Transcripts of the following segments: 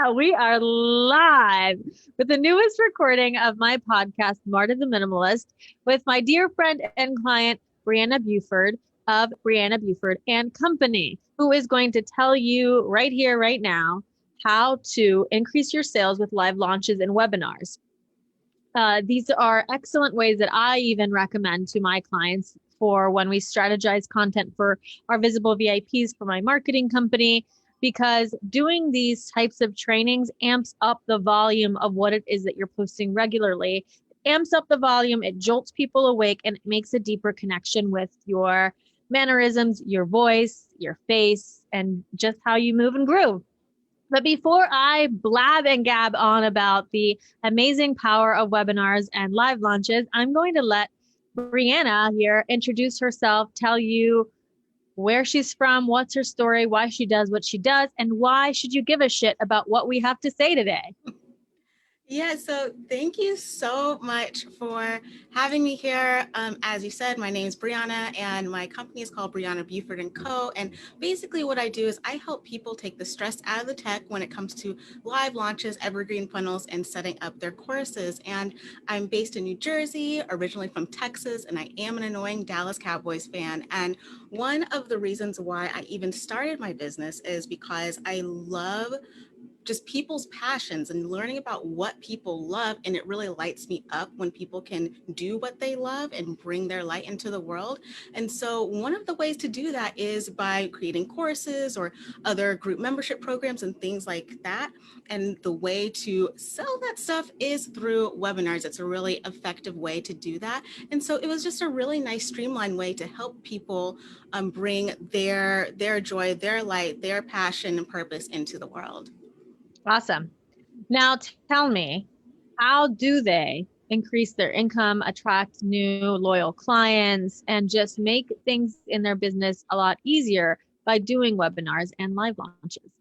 We are live with the newest recording of my podcast, Marta the Minimalist, with my dear friend and client, Brianna Buford of Brianna Buford and Company, who is going to tell you right here, right now, how to increase your sales with live launches and webinars. These are excellent ways that I even recommend to my clients for when we strategize content for our visible VIPs for my marketing company, because doing these types of trainings amps up the volume of what it is that you're posting regularly. It amps up the volume, it jolts people awake, and it makes a deeper connection with your mannerisms, your voice, your face, and just how you move and groove. But before I blab and gab on about the amazing power of webinars and live launches, I'm going to let Brianna here introduce herself, tell you where she's from, what's her story, why she does what she does, and why should you give a shit about what we have to say today. Yeah, so thank you so much for having me here. As you said, my name is Brianna and my company is called Brianna Buford and Co. And basically what I do is I help people take the stress out of the tech when it comes to live launches, evergreen funnels, and setting up their courses. And I'm based in New Jersey, originally from Texas, and I am an annoying Dallas Cowboys fan. And one of the reasons why I even started my business is because I love just people's passions and learning about what people love. And it really lights me up when people can do what they love and bring their light into the world. And so one of the ways to do that is by creating courses or other group membership programs and things like that. And the way to sell that stuff is through webinars. It's a really effective way to do that. And so it was just a really nice streamlined way to help people bring their joy, their light, their passion and purpose into the world. Awesome. Now tell me, how do they increase their income, attract new loyal clients, and just make things in their business a lot easier by doing webinars and live launches?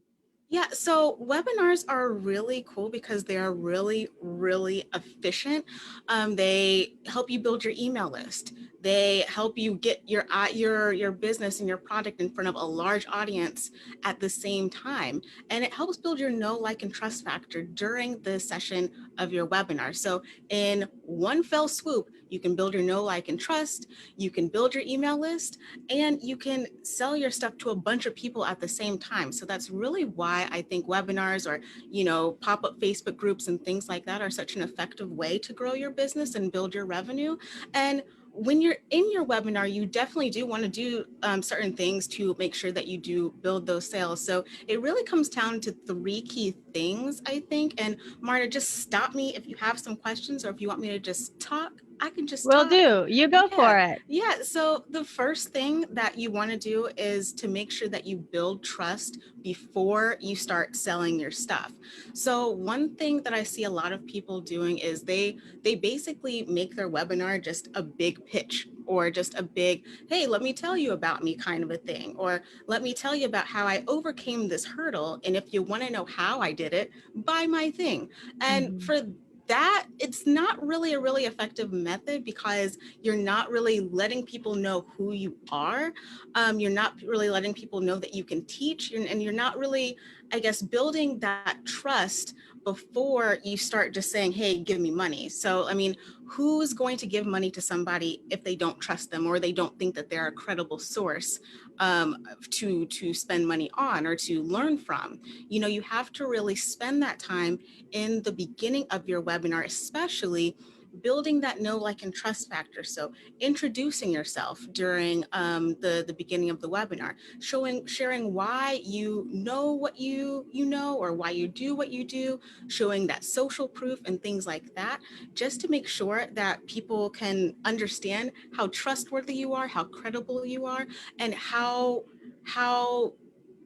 Yeah, so webinars are really cool because they are really, really efficient. They help you build your email list. They help you get your business and your product in front of a large audience at the same time, and it helps build your know, like, and trust factor during the session of your webinar. So in one fell swoop, you can build your know, like, and trust. You can build your email list, and you can sell your stuff to a bunch of people at the same time. So that's really why I think webinars or, pop-up Facebook groups and things like that are such an effective way to grow your business and build your revenue. And when you're in your webinar, you definitely do want to do certain things to make sure that you do build those sales. So it really comes down to three key things, I think. And Marta, just stop me if you have some questions or if you want me to just talk. I can just Will talk. do. You go Yeah. for it. Yeah. So the first thing that you want to do is to make sure that you build trust before you start selling your stuff. So one thing that I see a lot of people doing is they basically make their webinar just a big pitch or just a big, hey, let me tell you about me kind of a thing, or let me tell you about how I overcame this hurdle. And if you want to know how I did it, buy my thing. And Mhm. for that, it's not really a really effective method because you're not really letting people know who you are. You're not really letting people know that you can teach, and you're not really, I guess, building that trust before you start just saying, hey, give me money. So, I mean, who's going to give money to somebody if they don't trust them or they don't think that they're a credible source to spend money on or to learn from? You have to really spend that time in the beginning of your webinar, especially building that know, like, and trust factor. So introducing yourself during the beginning of the webinar, sharing why you know what you know or why you do what you do, showing that social proof and things like that, just to make sure that people can understand how trustworthy you are, how credible you are, and how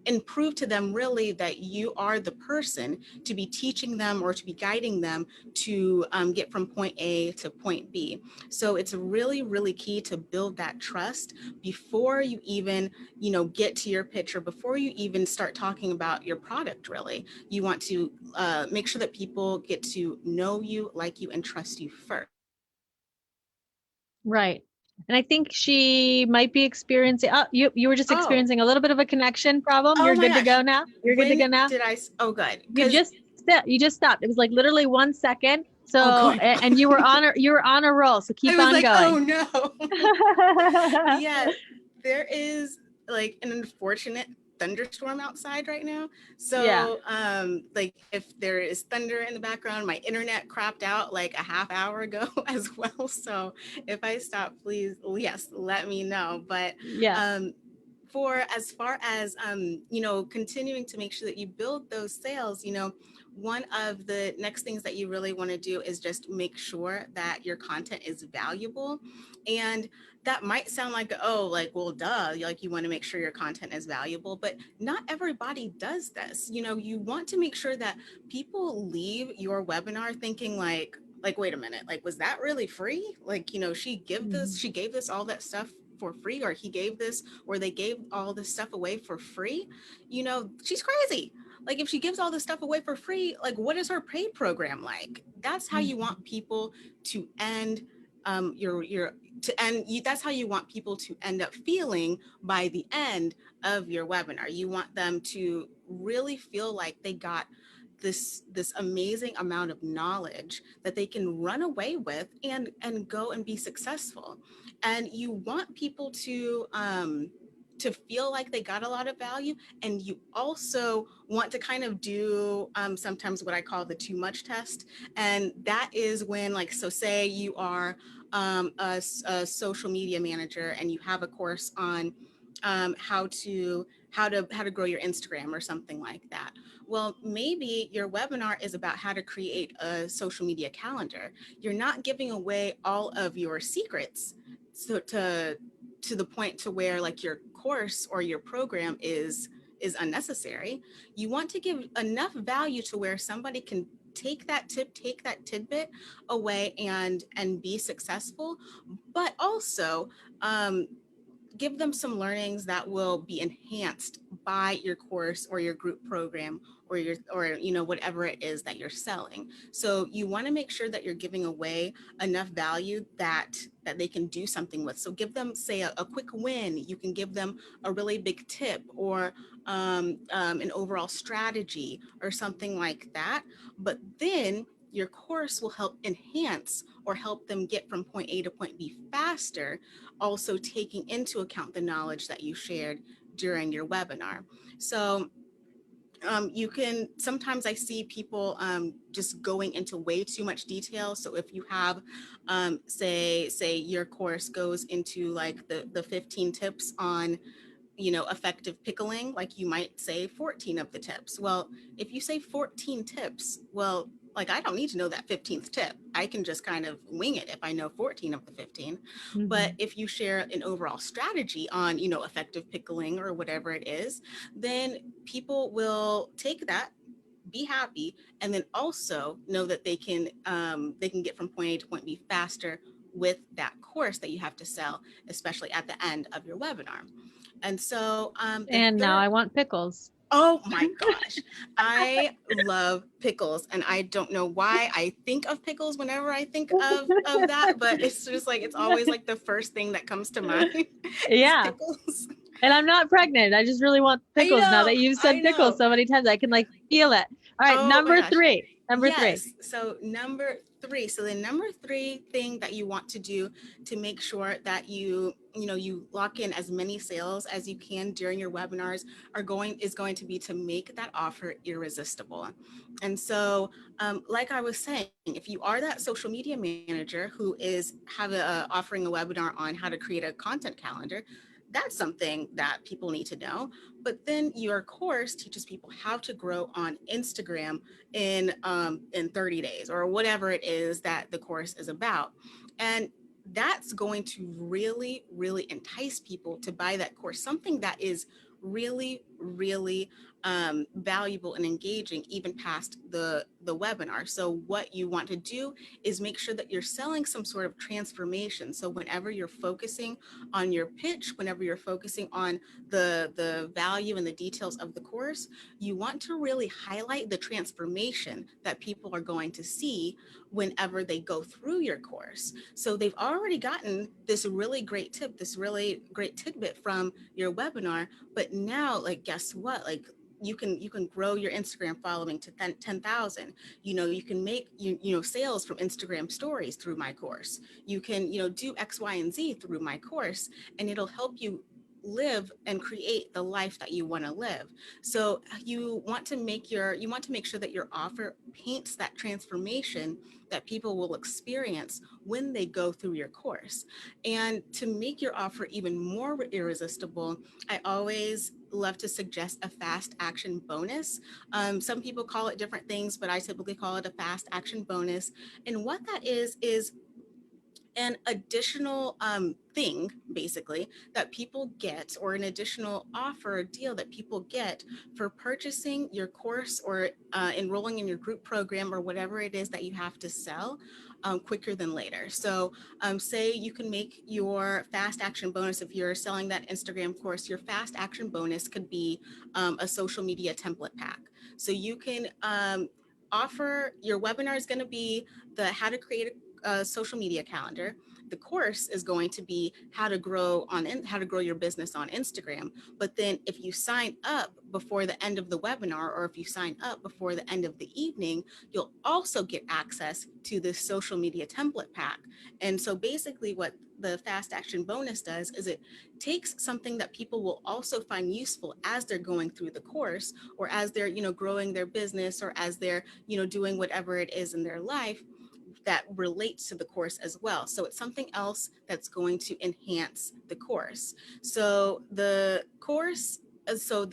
and prove to them really that you are the person to be teaching them or to be guiding them to get from point A to point B. So it's really, really key to build that trust before you even, get to your pitch or before you even start talking about your product. Really, you want to make sure that people get to know you, like you, and trust you first. Right. And I think she might be experiencing, you were just Oh, experiencing a little bit of a connection problem. oh You're my good to gosh. go now. You're good to When go now. did oh, good. You Because, just you just stopped. It was like literally 1 second. oh, So, good. and you were on a roll. So I keep was on like, oh going. no. Yes, there is like an unfortunate thunderstorm outside right now. Yeah. So, like if there is thunder in the background, my internet crapped out like a half hour ago as well. So if I stop, please, yes, let me know. But Yeah. um, for as far as continuing to make sure that you build those sales, one of the next things that you really want to do is just make sure that your content is valuable. And that might sound like, oh, like, well, duh, like you want to make sure your content is valuable, but not everybody does this. You want to make sure that people leave your webinar thinking like, wait a minute, like, was that really free? Like, Mhm. she gave this all that stuff for free, or he gave this, or they gave all this stuff away for free. She's crazy. Like, if she gives all this stuff away for free, like, what is her paid program like? That's how you Mhm. want people to end your to end you, that's how you want people to end up feeling by the end of your webinar. You want them to really feel like they got this amazing amount of knowledge that they can run away with and go and be successful. And you want people to feel like they got a lot of value. And you also want to kind of do sometimes what I call the too much test. And that is when, like, so say you are a social media manager and you have a course on how to grow your Instagram or something like that. Well, maybe your webinar is about how to create a social media calendar. You're not giving away all of your secrets, so to the point to where, like, your course or your program is unnecessary. You want to give enough value to where somebody can take that tip, take that tidbit away and be successful, but also um, give them some learnings that will be enhanced by your course or your group program or whatever it is that you're selling. So you want to make sure that you're giving away enough value that they can do something with. So give them, say, a quick win. You can give them a really big tip, or an overall strategy or something like that. But then your course will help enhance or help them get from point A to point B faster, also taking into account the knowledge that you shared during your webinar. So you can, sometimes I see people just going into way too much detail. So if you have, say your course goes into like the 15 tips on effective pickling, like, you might say 14 of the tips. Well, if you say 14 tips, well, like, I don't need to know that 15th tip. I can just kind of wing it if I know 14 of the 15. But Mhm. if you share an overall strategy on, effective pickling or whatever it is, then people will take that, be happy, and then also know that they can get from point A to point B faster with that course that you have to sell, especially at the end of your webinar. And so the And now third, I want pickles. oh my gosh, I love pickles, and I don't know why I think of pickles whenever I think of that, but it's just like, it's always like the first thing that comes to mind is Yeah. pickles. And I'm not pregnant. I just really want I pickles now that know, you've I said pickles know. so many times. I can like feel it. All right, Oh my number gosh. three. Number three. Yes. So number three. So the number three thing that you want to do to make sure that you lock in as many sales as you can during your webinars is going to be to make that offer irresistible. And so, like I was saying, if you are that social media manager who is offering a webinar on how to create a content calendar, that's something that people need to know. But then your course teaches people how to grow on Instagram in 30 days or whatever it is that the course is about. And that's going to really, really entice people to buy that course, something that is really, really valuable and engaging even past the webinar. So what you want to do is make sure that you're selling some sort of transformation. So whenever you're focusing on your pitch, whenever you're focusing on the value and the details of the course, you want to really highlight the transformation that people are going to see whenever they go through your course. So they've already gotten this really great tip, this really great tidbit from your webinar, but now, like, guess what? Like, you can grow your Instagram following to 10,000. You can make sales from Instagram stories through my course. You can do X, Y, and Z through my course, and it'll help you live and create the life that you want to live. So you want to make sure that your offer paints that transformation that people will experience when they go through your course. And to make your offer even more irresistible, I always love to suggest a fast action bonus. Some people call it different things, but I typically call it a fast action bonus. And what that is an additional thing, basically, that people get, or an additional offer or deal that people get for purchasing your course or enrolling in your group program or whatever it is that you have to sell quicker than later. So say you can make your fast action bonus, if you're selling that Instagram course, your fast action bonus could be a social media template pack. So you can offer, your webinar is going to be the how to create a social media calendar. The course is going to be how to grow your business on Instagram. But then if you sign up before the end of the webinar, or if you sign up before the end of the evening, you'll also get access to this social media template pack. And so basically what the fast action bonus does is it takes something that people will also find useful as they're going through the course, or as they're growing their business, or as they're doing whatever it is in their life that relates to the course as well. So it's something else that's going to enhance the course. So the course, so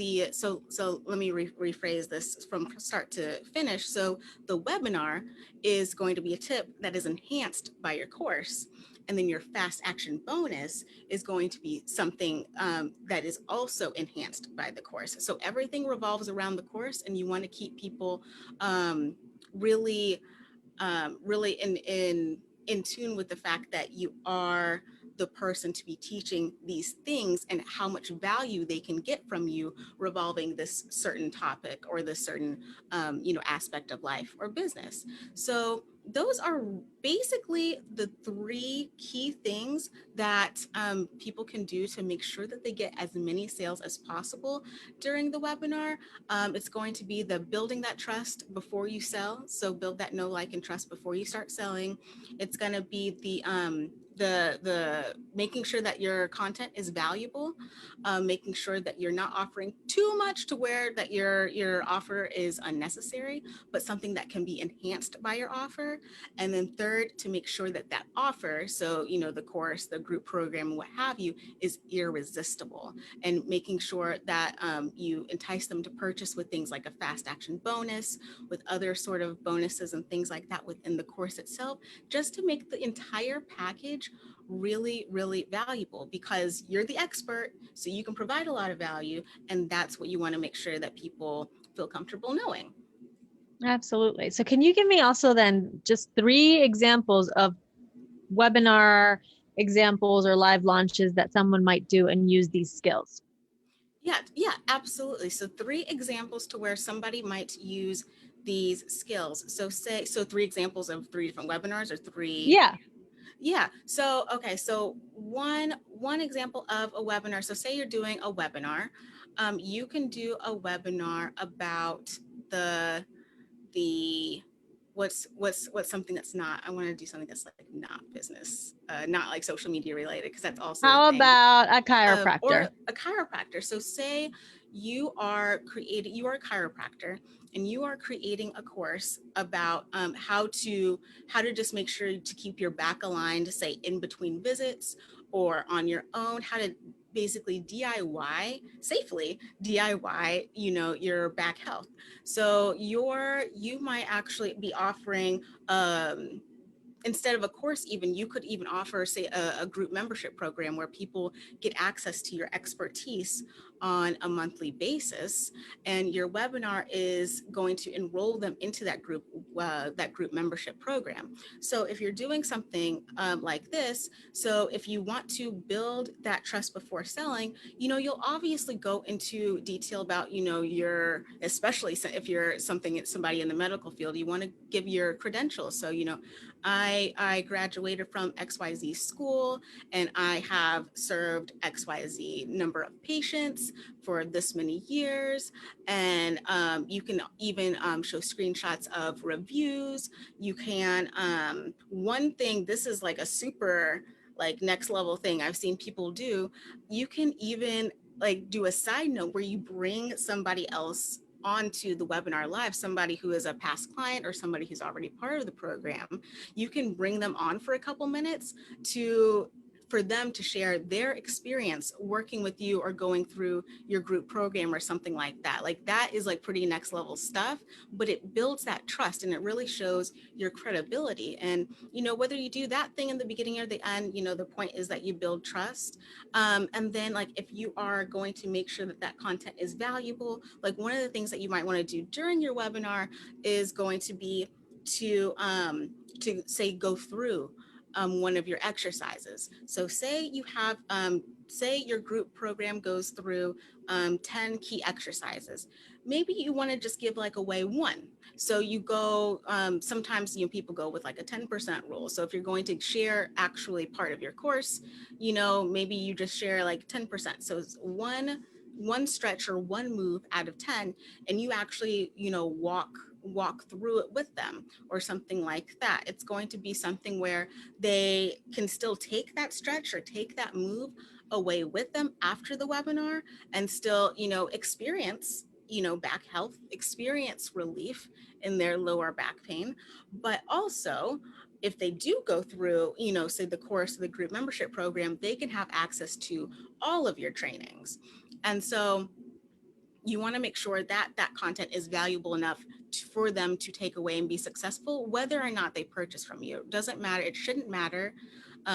let me rephrase this from start to finish. So the webinar is going to be a tip that is enhanced by your course. And then your fast action bonus is going to be something that is also enhanced by the course. So everything revolves around the course, and you want to keep people really really in tune with the fact that you are the person to be teaching these things, and how much value they can get from you revolving this certain topic or this certain aspect of life or business. So those are basically the three key things that people can do to make sure that they get as many sales as possible during the webinar. It's going to be the building that trust before you sell. So build that know, like, and trust before you start selling. It's going to be the making sure that your content is valuable, making sure that you're not offering too much to where that your offer is unnecessary, but something that can be enhanced by your offer. And then third, to make sure that that offer, so the course, the group program, what have you, is irresistible, and making sure that you entice them to purchase with things like a fast action bonus, with other sort of bonuses and things like that within the course itself, just to make the entire package really, really valuable, because you're the expert, so you can provide a lot of value, and that's what you want to make sure that people feel comfortable knowing. Absolutely. So can you give me also then just 3 examples of webinar examples or live launches that someone might do and use these skills? Yeah, absolutely. So 3 examples to where somebody might use these skills. So 3 examples of 3 different webinars, or 3. Yeah. Yeah. So, okay. So one example of a webinar. So say you're doing a webinar, you can do a webinar about the what's something that's not, I want to do something that's like not business, not like social media related, because that's also a How thing. about a Or chiropractor? a chiropractor. So say you are a chiropractor, and you are creating a course about how to just make sure to keep your back aligned, say in between visits or on your own, how to basically safely DIY, your back health. So you might actually be offering instead of a course, even you could even offer, say, a group membership program where people get access to your expertise on a monthly basis, and your webinar is going to enroll them into that group membership program. So if you're doing something like this, so if you want to build that trust before selling, you'll obviously go into detail about, especially if you're somebody in the medical field, you want to give your credentials. So, I graduated from XYZ school, and I have served XYZ number of patients for this many years. And you can even show screenshots of reviews. You can, one thing, this is like a super like next level thing I've seen people do. You can even like do a side note where you bring somebody else onto the webinar live, somebody who is a past client or somebody who's already part of the program. You can bring them on for a couple minutes for them to share their experience working with you or going through your group program or something like that. Like that is like pretty next level stuff, but it builds that trust and it really shows your credibility. And, whether you do that thing in the beginning or the end, the point is that you build trust. And then like, if you are going to make sure that that content is valuable, like one of the things that you might want to do during your webinar is going to be to say, go through one of your exercises. So say you have, say your group program goes through 10 key exercises. Maybe you want to just give like away one. So you go, sometimes, people go with like a 10% rule. So if you're going to share actually part of your course, maybe you just share like 10%. So it's one stretch or one move out of 10, and you actually, walk through it with them or something like that. It's going to be something where they can still take that stretch or take that move away with them after the webinar and still, experience, back health, experience relief in their lower back pain. But also, if they do go through, say the course of the group membership program, they can have access to all of your trainings. And so you want to make sure that that content is valuable enough for them to take away and be successful, whether or not they purchase from you. It doesn't matter. It shouldn't matter.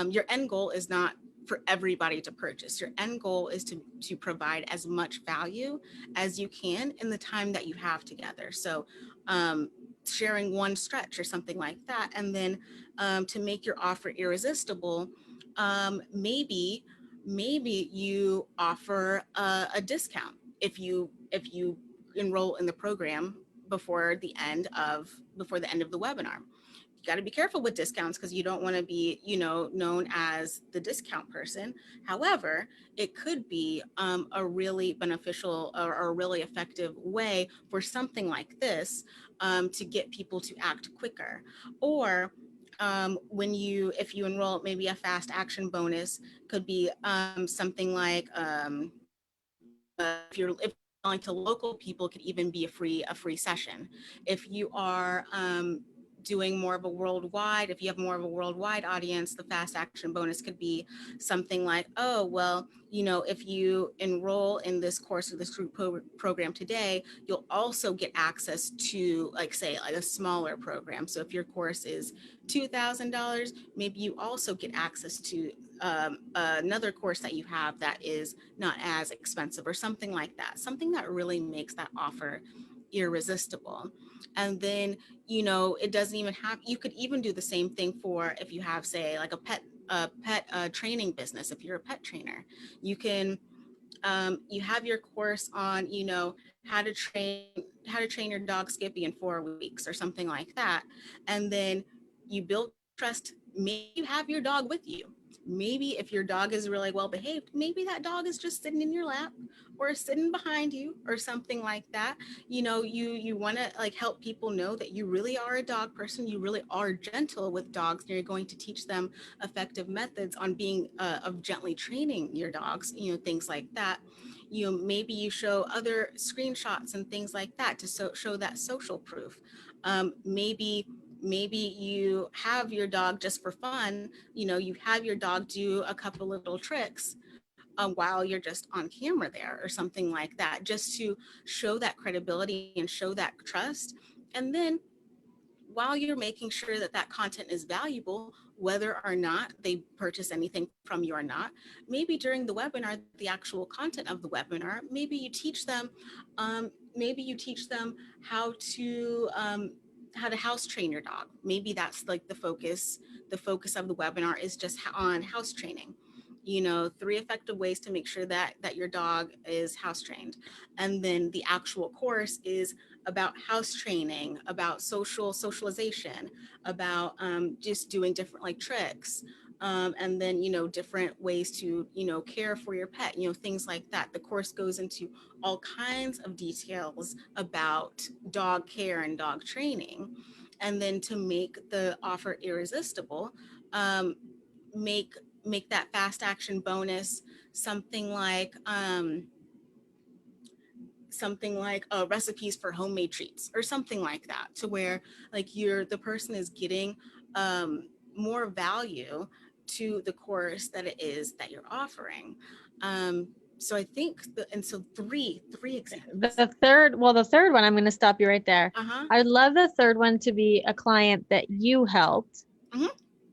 Your end goal is not for everybody to purchase. Your end goal is to provide as much value as you can in the time that you have together. So sharing one stretch or something like that. And then to make your offer irresistible, maybe you offer a discount if you enroll in the program before the end of the webinar. You got to be careful with discounts because you don't want to be, known as the discount person. However, it could be a really beneficial or a really effective way for something like this to get people to act quicker. Or if you enroll, maybe a fast action bonus could be something like if you're selling to local people, could even be a free session. If you are doing more of a worldwide, if you have more of a worldwide audience, the fast action bonus could be something like, oh, well, if you enroll in this course or this group program today, you'll also get access to like a smaller program. So if your course is $2,000, maybe you also get access to another course that you have that is not as expensive or something like that, something that really makes that offer irresistible. And then, it doesn't even have, you could even do the same thing for if you have, say, like a pet training business. If you're a pet trainer, you can, you have your course on, how to train your dog Skippy in 4 weeks or something like that. And then you build trust. Maybe you have your dog with you. Maybe if your dog is really well behaved, maybe that dog is just sitting in your lap or sitting behind you or something like that. You want to like help people know that you really are a dog person. You really are gentle with dogs, and you're going to teach them effective methods on being of gently training your dogs, things like that. Maybe you show other screenshots and things like that to show that social proof. Maybe you have your dog just for fun, you have your dog do a couple little tricks while you're just on camera there or something like that, just to show that credibility and show that trust. And then while you're making sure that that content is valuable, whether or not they purchase anything from you or not. Maybe during the webinar, the actual content of the webinar, maybe you teach them how to house train your dog. Maybe that's like the focus of the webinar is just on house training. 3 effective ways to make sure that your dog is house trained. And then the actual course is about house training, about socialization, about just doing different like tricks, and then different ways to care for your pet, things like that. The course goes into all kinds of details about dog care and dog training. And then to make the offer irresistible, um, make make that fast action bonus something like recipes for homemade treats or something like that, to where like the person is getting more value to the course that it is that you're offering. So I think so three examples. The third one, I'm going to stop you right there. Uh-huh. I would love the third one to be a client that you helped. Mhm.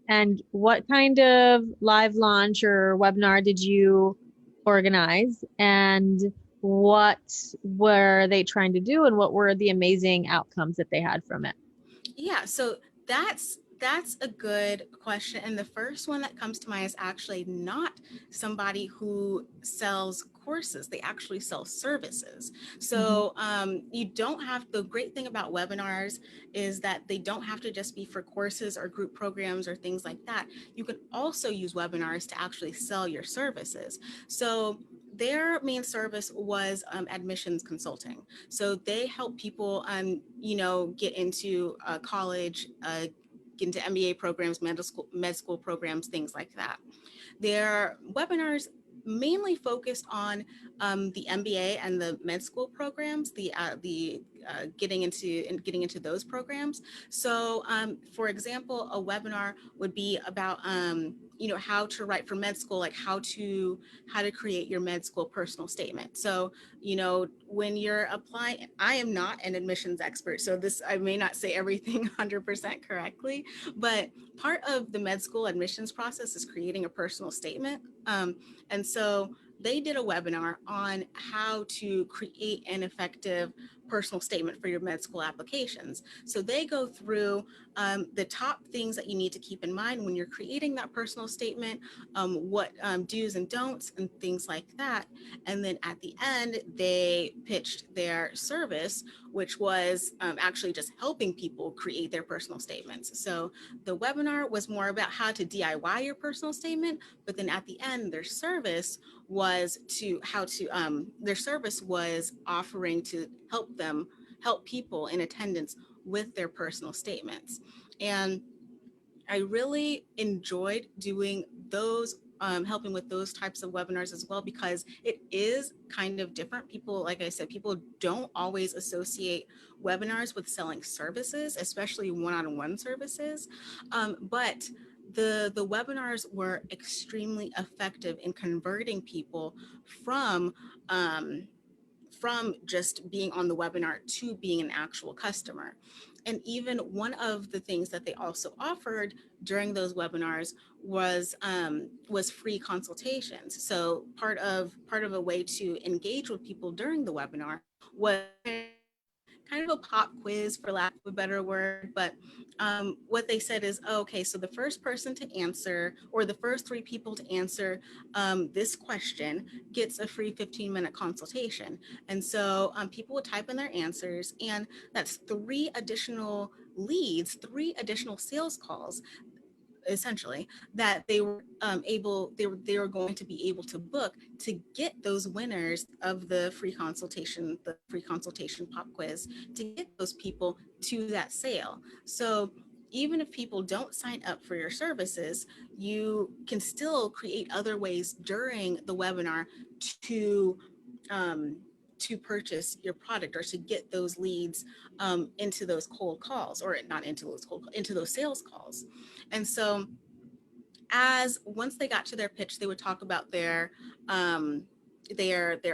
And what kind of live launch or webinar did you organize? And what were they trying to do? And what were the amazing outcomes that they had from it? Yeah, so that's a good question. And the first one that comes to mind is actually not somebody who sells courses. They actually sell services. Mhm. So you don't have, the great thing about webinars is that they don't have to just be for courses or group programs or things like that. You can also use webinars to actually sell your services. So their main service was admissions consulting. So they help people, get into college, get into MBA programs, med school programs, things like that. Their webinars mainly focused on the MBA and the med school programs, getting into those programs. So, for example, a webinar would be about how to write for med school, like how to create your med school personal statement. So, when you're applying, I am not an admissions expert, so this I may not say everything 100% correctly, but part of the med school admissions process is creating a personal statement. And so they did a webinar on how to create an effective personal statement for your med school applications. So they go through the top things that you need to keep in mind when you're creating that personal statement, what do's and don'ts and things like that. And then at the end, they pitched their service, which was actually just helping people create their personal statements. So the webinar was more about how to DIY your personal statement, but then at the end, their service was offering to help people in attendance with their personal statements. And I really enjoyed doing those, helping with those types of webinars as well, because it is kind of different. People, like I said, people don't always associate webinars with selling services, especially one-on-one services. But the webinars were extremely effective in converting people from just being on the webinar to being an actual customer. And even one of the things that they also offered during those webinars was free consultations. So part of a way to engage with people during the webinar was kind of a pop quiz, for lack of a better word. But what they said is, oh, okay, so the first person to answer, or the first 3 people to answer this question, gets a free 15-minute consultation. And so people would type in their answers, and that's 3 additional sales calls, essentially, that they were going to be able to book to get those winners of the free consultation pop quiz, to get those people to that sale. So even if people don't sign up for your services, you can still create other ways during the webinar to um, to purchase your product, or to get those leads into those cold calls, or not into those into those sales calls. And so as once they got to their pitch, they would talk about their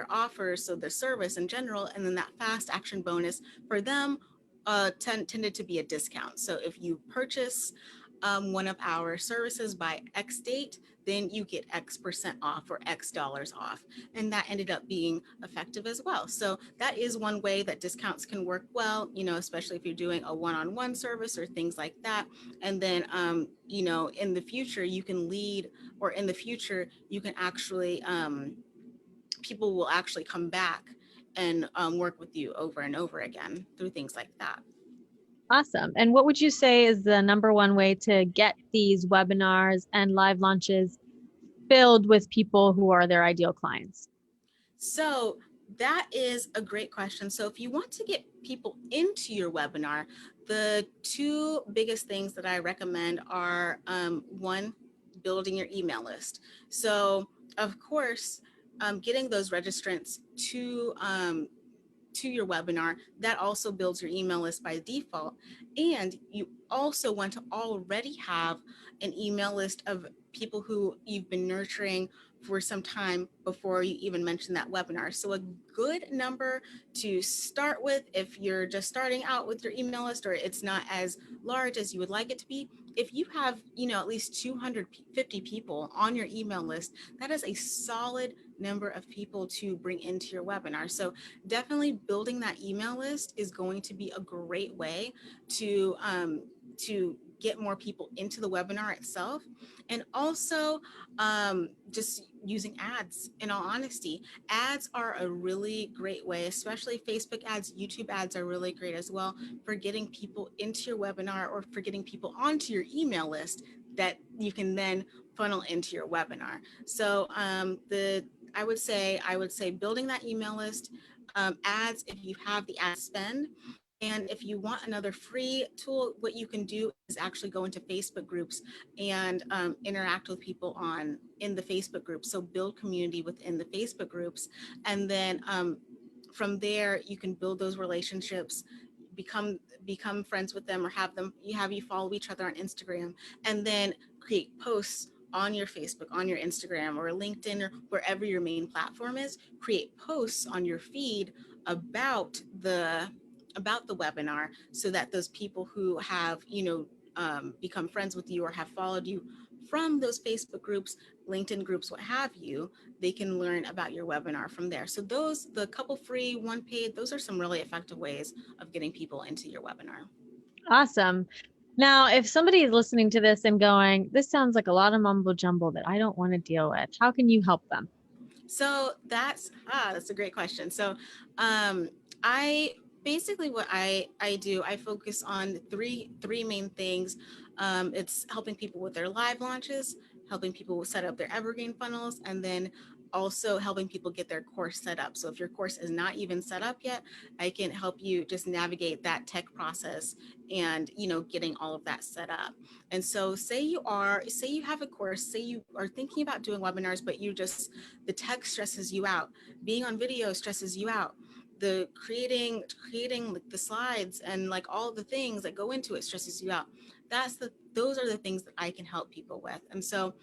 offers, so the service in general, and then that fast action bonus for them tended to be a discount. So if you purchase one of our services by X date, then you get X% off or X dollars off. And that ended up being effective as well. So that is one way that discounts can work well, especially if you're doing a one-on-one service or things like that. And then, in the future, you can lead, or in the future, you can actually, people will actually come back and work with you over and over again through things like that. Awesome. And what would you say is the number one way to get these webinars and live launches filled with people who are their ideal clients? So that is a great question. So if you want to get people into your webinar, the two biggest things that I recommend are one, building your email list. So of course, getting those registrants to your webinar, that also builds your email list by default. And you also want to already have an email list of people who you've been nurturing for some time before you even mention that webinar. So a good number to start with, if you're just starting out with your email list or it's not as large as you would like it to be, if you have, at least 250 people on your email list, that is a solid number of people to bring into your webinar. So definitely building that email list is going to be a great way to get more people into the webinar itself. And also just using ads. In all honesty, ads are a really great way, especially Facebook ads. YouTube ads are really great as well for getting people into your webinar or for getting people onto your email list that you can then funnel into your webinar. So I would say building that email list, ads if you have the ad spend. And if you want another free tool, what you can do is actually go into Facebook groups and interact with people in the Facebook groups. So build community within the Facebook groups, and then from there you can build those relationships, become friends with them, or have you follow each other on Instagram, and then create posts on your Facebook, on your Instagram, or LinkedIn, or wherever your main platform is. Create posts on your feed about the webinar, so that those people who have become friends with you or have followed you from those Facebook groups, LinkedIn groups, what have you, they can learn about your webinar from there. So the couple free, one paid, those are some really effective ways of getting people into your webinar. Awesome. Now, if somebody is listening to this and going, this sounds like a lot of mumbo jumbo that I don't want to deal with, how can you help them? So that's a great question. So I basically, what I do, I focus on three main things. It's helping people with their live launches, helping people set up their evergreen funnels, and then also helping people get their course set up. So if your course is not even set up yet, I can help you just navigate that tech process and getting all of that set up. And so say you have a course, say you are thinking about doing webinars, but the tech stresses you out, being on video stresses you out, the creating like the slides and like all the things that go into it stresses you out. Those are the things that I can help people with. And so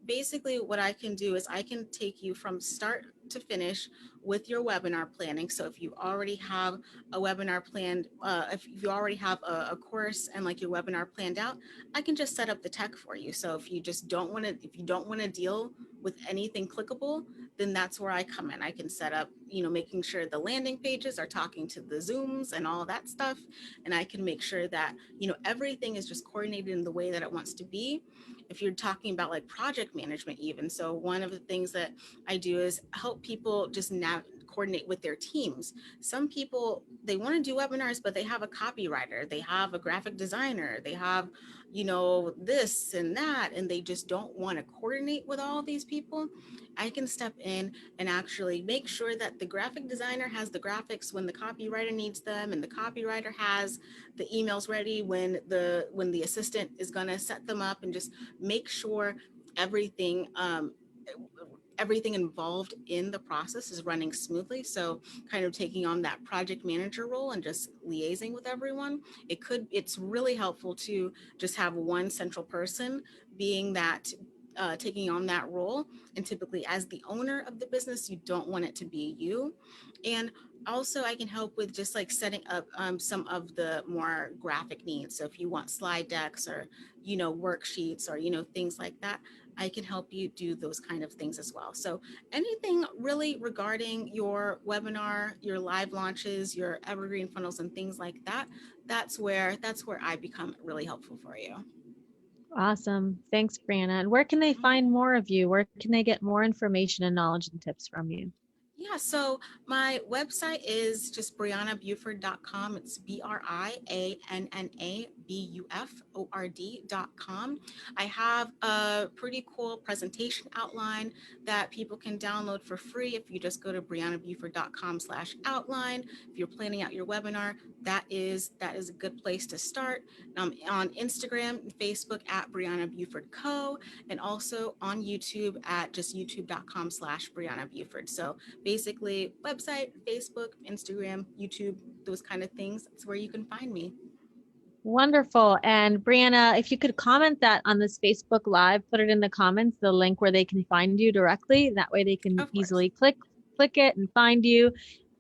basically what I can do is I can take you from start to finish with your webinar planning. So if you already have a webinar planned, if you already have a course and like your webinar planned out, I can just set up the tech for you. So if you don't want to deal with anything clickable, then that's where I come in. I can set up, making sure the landing pages are talking to the Zooms and all that stuff. And I can make sure that, everything is just coordinated in the way that it wants to be. If you're talking about like project management, even. So one of the things that I do is help people just coordinate with their teams. Some people, they want to do webinars, but they have a copywriter, they have a graphic designer, they have, this and that, and they just don't want to coordinate with all these people. I can step in and actually make sure that the graphic designer has the graphics when the copywriter needs them, and the copywriter has the emails ready when the assistant is going to set them up, and just make sure everything everything involved in the process is running smoothly. So kind of taking on that project manager role and just liaising with everyone. It's really helpful to just have one central person being that taking on that role. And typically, as the owner of the business, you don't want it to be you. And also, I can help with just like setting up some of the more graphic needs. So if you want slide decks or, worksheets or, things like that, I can help you do those kind of things as well. So anything really regarding your webinar, your live launches, your evergreen funnels and things like that, that's where I become really helpful for you. Awesome. Thanks, Brianna. And where can they Mhm. find more of you? Where can they get more information and knowledge and tips from you? Yeah, so my website is just briannabuford.com. It's BriannaBuford.com. I have a pretty cool presentation outline that people can download for free if you just go to briannabuford.com/outline. If you're planning out your webinar, that is a good place to start. On Instagram and Facebook at Brianna Buford Co. and also on YouTube at just youtube.com/Brianna Buford. So basically website, Facebook, Instagram, YouTube, those kind of things. That's where you can find me. Wonderful. And Brianna, if you could comment that on this Facebook Live, put it in the comments, the link where they can find you directly. That way they can Of course. easily click it and find you.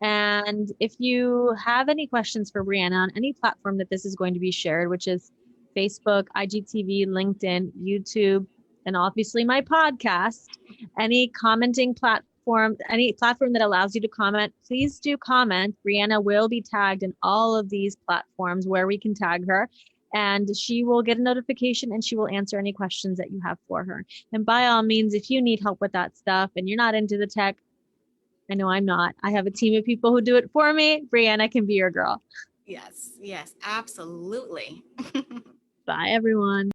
And if you have any questions for Brianna on any platform that this is going to be shared, which is Facebook, IGTV, LinkedIn, YouTube, and obviously my podcast, any commenting platform, any platform that allows you to comment, please do comment. Brianna will be tagged in all of these platforms where we can tag her, and she will get a notification and she will answer any questions that you have for her. And by all means, if you need help with that stuff and you're not into the tech, I know I'm not. I have a team of people who do it for me. Brianna can be your girl. Yes, yes, absolutely. Bye, everyone.